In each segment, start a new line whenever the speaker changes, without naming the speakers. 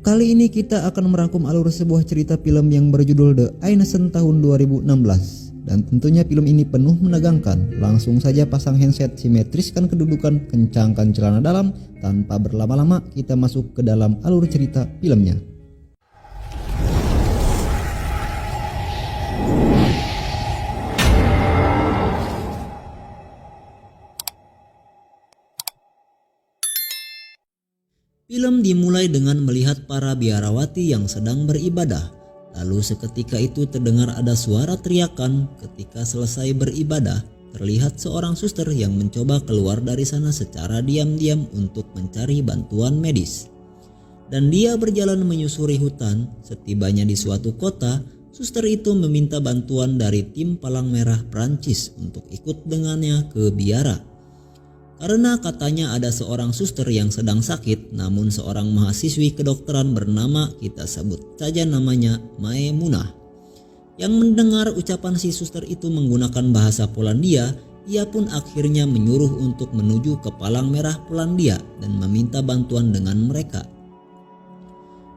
Kali ini kita akan merangkum alur sebuah cerita film yang berjudul The Innocent tahun 2016. Dan tentunya film ini penuh menegangkan. Langsung saja pasang handset, simetriskan kedudukan, kencangkan celana dalam. Tanpa berlama-lama kita masuk ke dalam alur cerita filmnya. Film dimulai dengan melihat para biarawati yang sedang beribadah. Lalu seketika itu terdengar ada suara teriakan. Ketika selesai beribadah, terlihat seorang suster yang mencoba keluar dari sana secara diam-diam untuk mencari bantuan medis. Dan dia berjalan menyusuri hutan. Setibanya di suatu kota, suster itu meminta bantuan dari tim Palang Merah Prancis untuk ikut dengannya ke biara. Karena katanya ada seorang suster yang sedang sakit, namun seorang mahasiswi kedokteran bernama, kita sebut saja namanya Maimunah. Yang mendengar ucapan si suster itu menggunakan bahasa Polandia, ia pun akhirnya menyuruh untuk menuju ke Palang Merah Polandia dan meminta bantuan dengan mereka.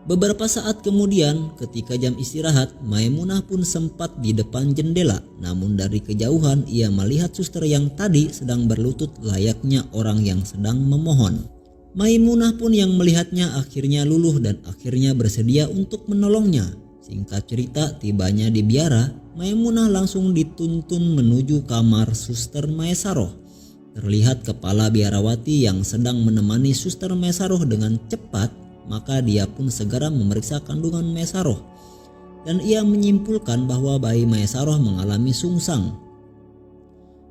Beberapa saat kemudian, ketika jam istirahat, Maimunah pun sempat di depan jendela. Namun dari kejauhan ia melihat suster yang tadi sedang berlutut layaknya orang yang sedang memohon. Maimunah pun yang melihatnya akhirnya luluh dan akhirnya bersedia untuk menolongnya. Singkat cerita, tibanya di biara, Maimunah langsung dituntun menuju kamar suster Maesaroh. Terlihat kepala biarawati yang sedang menemani suster Maesaroh dengan cepat. Maka dia pun segera memeriksa kandungan Maesaroh dan ia menyimpulkan bahwa bayi Maesaroh mengalami sungsang.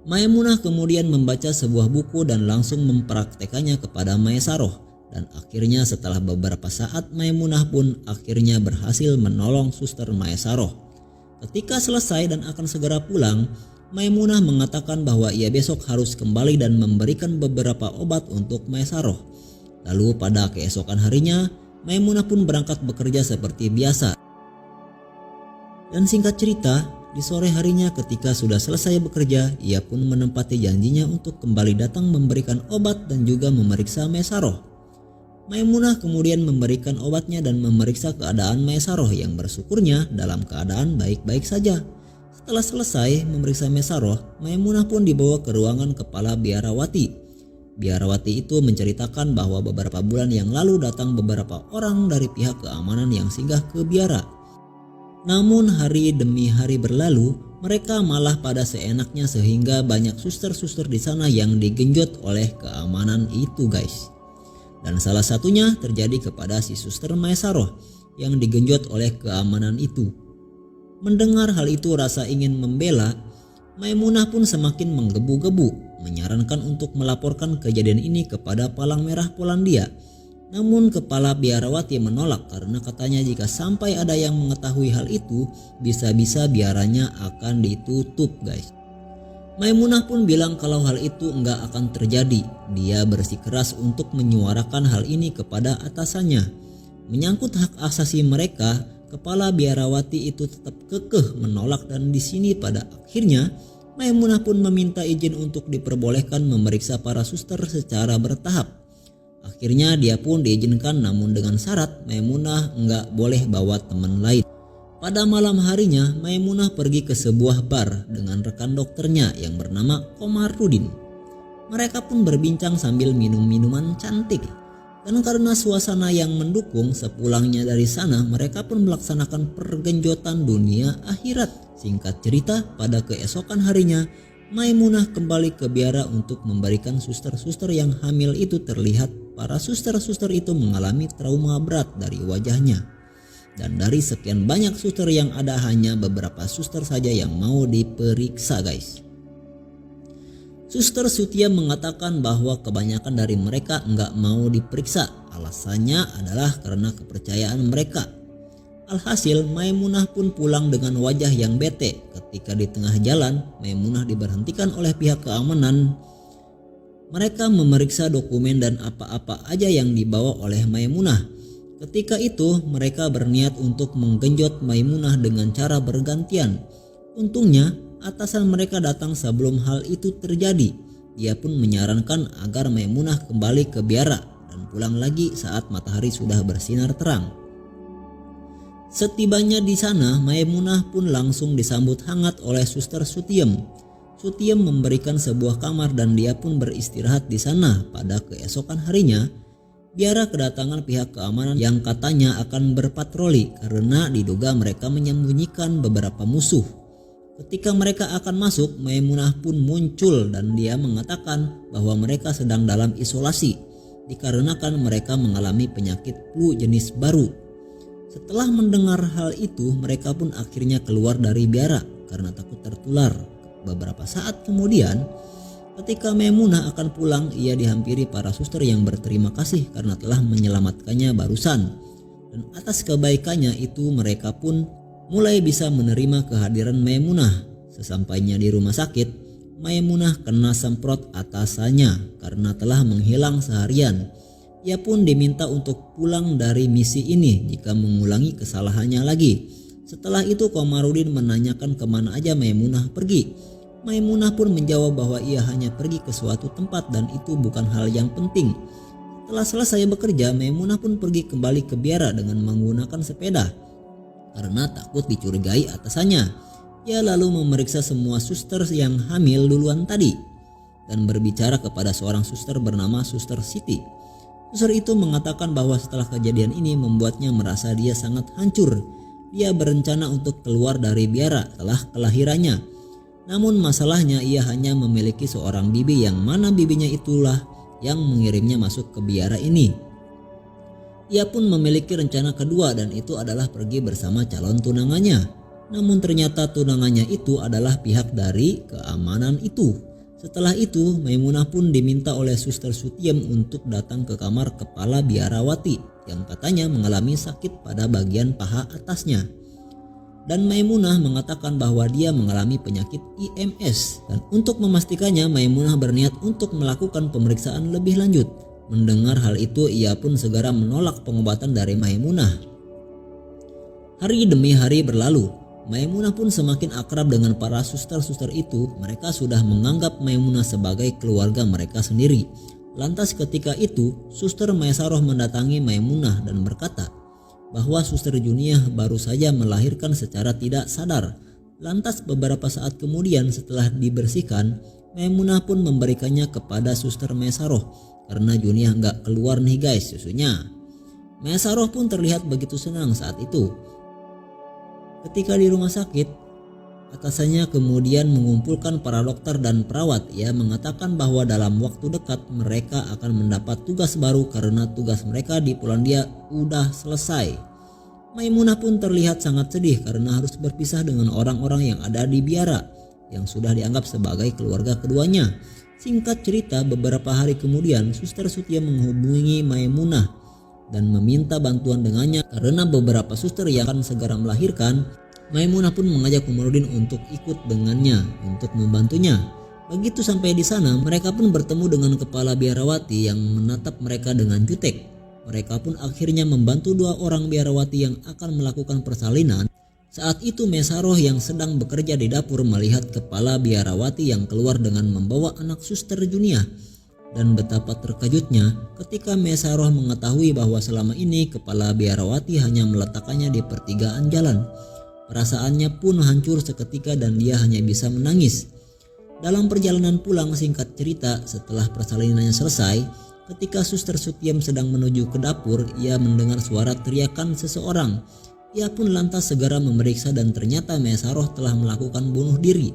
Maimunah kemudian membaca sebuah buku dan langsung mempraktekannya kepada Maesaroh, dan akhirnya setelah beberapa saat Maimunah pun akhirnya berhasil menolong suster Maesaroh. Ketika selesai dan akan segera pulang, Maimunah mengatakan bahwa ia besok harus kembali dan memberikan beberapa obat untuk Maesaroh. Lalu pada keesokan harinya, Maimunah pun berangkat bekerja seperti biasa. Dan singkat cerita, di sore harinya ketika sudah selesai bekerja, ia pun menempati janjinya untuk kembali datang memberikan obat dan juga memeriksa Maesaroh. Maimunah kemudian memberikan obatnya dan memeriksa keadaan Maesaroh yang bersyukurnya dalam keadaan baik-baik saja. Setelah selesai memeriksa Maesaroh, Maimunah pun dibawa ke ruangan kepala biarawati. Biarawati itu menceritakan bahwa beberapa bulan yang lalu datang beberapa orang dari pihak keamanan yang singgah ke biara. Namun hari demi hari berlalu, mereka malah pada seenaknya sehingga banyak suster-suster di sana yang digenjot oleh keamanan itu guys. Dan salah satunya terjadi kepada si suster Maesaroh yang digenjot oleh keamanan itu. Mendengar hal itu rasa ingin membela, Maimunah pun semakin menggebu-gebu, menyarankan untuk melaporkan kejadian ini kepada Palang Merah Polandia. Namun kepala biarawati menolak karena katanya jika sampai ada yang mengetahui hal itu, bisa-bisa biaranya akan ditutup guys. Maimunah pun bilang kalau hal itu enggak akan terjadi. Dia bersikeras untuk menyuarakan hal ini kepada atasannya. Menyangkut hak asasi mereka, kepala biarawati itu tetap kekeh menolak dan di sini pada akhirnya Maimunah pun meminta izin untuk diperbolehkan memeriksa para suster secara bertahap. Akhirnya dia pun diizinkan namun dengan syarat Maimunah enggak boleh bawa teman lain. Pada malam harinya Maimunah pergi ke sebuah bar dengan rekan dokternya yang bernama Komarudin. Mereka pun berbincang sambil minum minuman cantik. Dan karena suasana yang mendukung, sepulangnya dari sana mereka pun melaksanakan pergenjotan dunia akhirat. Singkat cerita, pada keesokan harinya Maimunah kembali ke biara untuk memberikan suster-suster yang hamil itu. Terlihat para suster-suster itu mengalami trauma berat dari wajahnya. Dan dari sekian banyak suster yang ada, hanya beberapa suster saja yang mau diperiksa guys. Suster Sutia mengatakan bahwa kebanyakan dari mereka enggak mau diperiksa. Alasannya adalah karena kepercayaan mereka. Alhasil Maimunah pun pulang dengan wajah yang bete. Ketika di tengah jalan, Maimunah diberhentikan oleh pihak keamanan. Mereka memeriksa dokumen dan apa-apa aja yang dibawa oleh Maimunah. Ketika itu mereka berniat untuk menggenjot Maimunah dengan cara bergantian. Untungnya atasan mereka datang sebelum hal itu terjadi. Dia pun menyarankan agar Maimunah kembali ke biara dan pulang lagi saat matahari sudah bersinar terang. Setibanya di sana, Maimunah pun langsung disambut hangat oleh Suster Sutiem. Sutiem memberikan sebuah kamar dan dia pun beristirahat di sana. Pada keesokan harinya, Biara kedatangan pihak keamanan yang katanya akan berpatroli karena diduga mereka menyembunyikan beberapa musuh. Ketika mereka akan masuk, Maimunah pun muncul dan dia mengatakan bahwa mereka sedang dalam isolasi dikarenakan mereka mengalami penyakit flu jenis baru. Setelah mendengar hal itu, mereka pun akhirnya keluar dari biara karena takut tertular. Beberapa saat kemudian, ketika Maimunah akan pulang, ia dihampiri para suster yang berterima kasih karena telah menyelamatkannya barusan. Dan atas kebaikannya itu mereka pun mulai bisa menerima kehadiran Maimunah. Sesampainya di rumah sakit, Maimunah kena semprot atasannya karena telah menghilang seharian. Ia pun diminta untuk pulang dari misi ini jika mengulangi kesalahannya lagi. Setelah itu Komarudin menanyakan kemana aja Maimunah pergi. Maimunah pun menjawab bahwa ia hanya pergi ke suatu tempat dan itu bukan hal yang penting. Setelah selesai bekerja, Maimunah pun pergi kembali ke biara dengan menggunakan sepeda karena takut dicurigai atasannya. Ia lalu memeriksa semua suster yang hamil duluan tadi dan berbicara kepada seorang suster bernama Suster Siti. Suster itu mengatakan bahwa setelah kejadian ini membuatnya merasa dia sangat hancur. Dia berencana untuk keluar dari biara setelah kelahirannya. Namun masalahnya ia hanya memiliki seorang bibi yang mana bibinya itulah yang mengirimnya masuk ke biara ini. Ia pun memiliki rencana kedua dan itu adalah pergi bersama calon tunangannya. Namun ternyata tunangannya itu adalah pihak dari keamanan itu. Setelah itu Maimunah pun diminta oleh Suster Sutiem untuk datang ke kamar kepala biarawati yang katanya mengalami sakit pada bagian paha atasnya. Dan Maimunah mengatakan bahwa dia mengalami penyakit IMS dan untuk memastikannya Maimunah berniat untuk melakukan pemeriksaan lebih lanjut. Mendengar hal itu ia pun segera menolak pengobatan dari Maimunah. Hari demi hari berlalu. Maimunah pun semakin akrab dengan para suster-suster itu. Mereka sudah menganggap Maimunah sebagai keluarga mereka sendiri. Lantas ketika itu Suster Maesaroh mendatangi Maimunah dan berkata bahwa Suster Juniah baru saja melahirkan secara tidak sadar. Lantas beberapa saat kemudian setelah dibersihkan, Maimunah pun memberikannya kepada Suster Maesaroh karena Juniah nggak keluar nih guys susunya. Maesaroh pun terlihat begitu senang saat itu. Ketika di rumah sakit, atasannya kemudian mengumpulkan para dokter dan perawat. Ia mengatakan bahwa dalam waktu dekat mereka akan mendapat tugas baru karena tugas mereka di Polandia udah selesai. Maimunah pun terlihat sangat sedih karena harus berpisah dengan orang-orang yang ada di biara yang sudah dianggap sebagai keluarga keduanya. Singkat cerita, beberapa hari kemudian Suster Sutia menghubungi Maimunah dan meminta bantuan dengannya karena beberapa suster yang akan segera melahirkan. Maimunah pun mengajak Komarudin untuk ikut dengannya untuk membantunya. Begitu sampai di sana, mereka pun bertemu dengan kepala biarawati yang menatap mereka dengan jutek. Mereka pun akhirnya membantu dua orang biarawati yang akan melakukan persalinan. Saat itu Maesaroh yang sedang bekerja di dapur melihat kepala biarawati yang keluar dengan membawa anak Suster Juniah. Dan betapa terkejutnya ketika Maesaroh mengetahui bahwa selama ini kepala biarawati hanya meletakkannya di pertigaan jalan. Perasaannya pun hancur seketika dan dia hanya bisa menangis. Dalam perjalanan pulang, singkat cerita, setelah persalinannya selesai, ketika Suster Sutiem sedang menuju ke dapur, ia mendengar suara teriakan seseorang. Ia pun lantas segera memeriksa dan ternyata Maesaroh telah melakukan bunuh diri.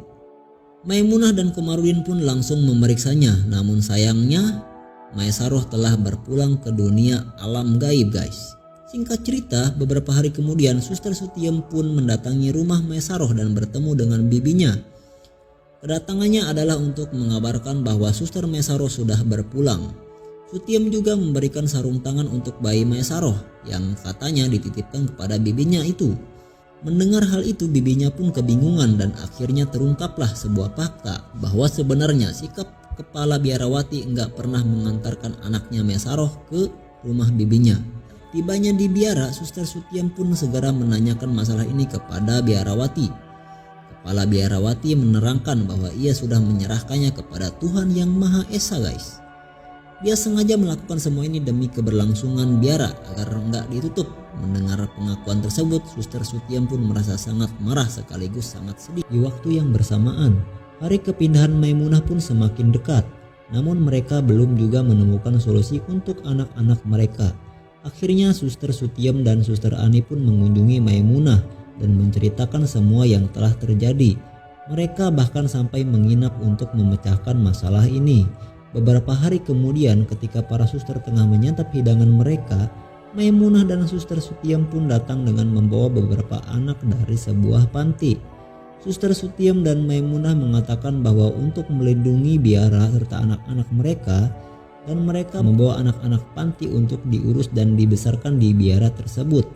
Maimunah dan Komarudin pun langsung memeriksanya, namun sayangnya Maesaroh telah berpulang ke dunia alam gaib guys. Singkat cerita, beberapa hari kemudian Suster Sutiem pun mendatangi rumah Maesaroh dan bertemu dengan bibinya. Kedatangannya adalah untuk mengabarkan bahwa Suster Maesaroh sudah berpulang. Sutiem juga memberikan sarung tangan untuk bayi Maesaroh yang katanya dititipkan kepada bibinya itu. Mendengar hal itu bibinya pun kebingungan dan akhirnya terungkaplah sebuah fakta bahwa sebenarnya sikap kepala biarawati enggak pernah mengantarkan anaknya Maesaroh ke rumah bibinya. Tibanya di biara, Suster Sutiem pun segera menanyakan masalah ini kepada biarawati. Kepala biarawati menerangkan bahwa ia sudah menyerahkannya kepada Tuhan Yang Maha Esa guys. Dia sengaja melakukan semua ini demi keberlangsungan biara agar nggak ditutup. Mendengar pengakuan tersebut, Suster Sutiem pun merasa sangat marah sekaligus sangat sedih. Di waktu yang bersamaan, hari kepindahan Maimunah pun semakin dekat. Namun mereka belum juga menemukan solusi untuk anak-anak mereka. Akhirnya Suster Sutiem dan Suster Ani pun mengunjungi Maimunah dan menceritakan semua yang telah terjadi. Mereka bahkan sampai menginap untuk memecahkan masalah ini. Beberapa hari kemudian ketika para suster tengah menyantap hidangan mereka, Maimunah dan Suster Sutiem pun datang dengan membawa beberapa anak dari sebuah panti. Suster Sutiem dan Maimunah mengatakan bahwa untuk melindungi biara serta anak-anak mereka, dan mereka membawa anak-anak panti untuk diurus dan dibesarkan di biara tersebut.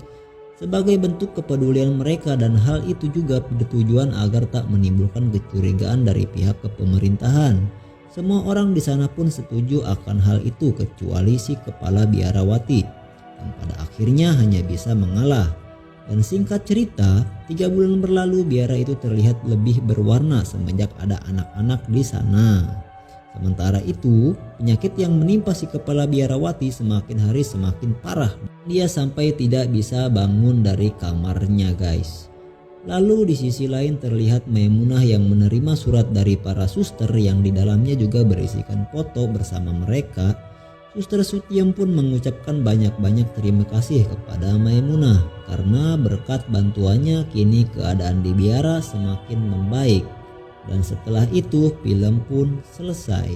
Sebagai bentuk kepedulian mereka, dan hal itu juga bertujuan agar tak menimbulkan kecurigaan dari pihak kepemerintahan. Semua orang di sana pun setuju akan hal itu kecuali si kepala biarawati yang pada akhirnya hanya bisa mengalah. Dan singkat cerita, 3 bulan berlalu biara itu terlihat lebih berwarna semenjak ada anak-anak di sana. Sementara itu, penyakit yang menimpa si kepala biarawati semakin hari semakin parah. Dia sampai tidak bisa bangun dari kamarnya, guys. Lalu di sisi lain terlihat Maimunah yang menerima surat dari para suster yang di dalamnya juga berisikan foto bersama mereka. Suster Sutiem pun mengucapkan banyak-banyak terima kasih kepada Maimunah karena berkat bantuannya kini keadaan di biara semakin membaik. Dan setelah itu film pun selesai.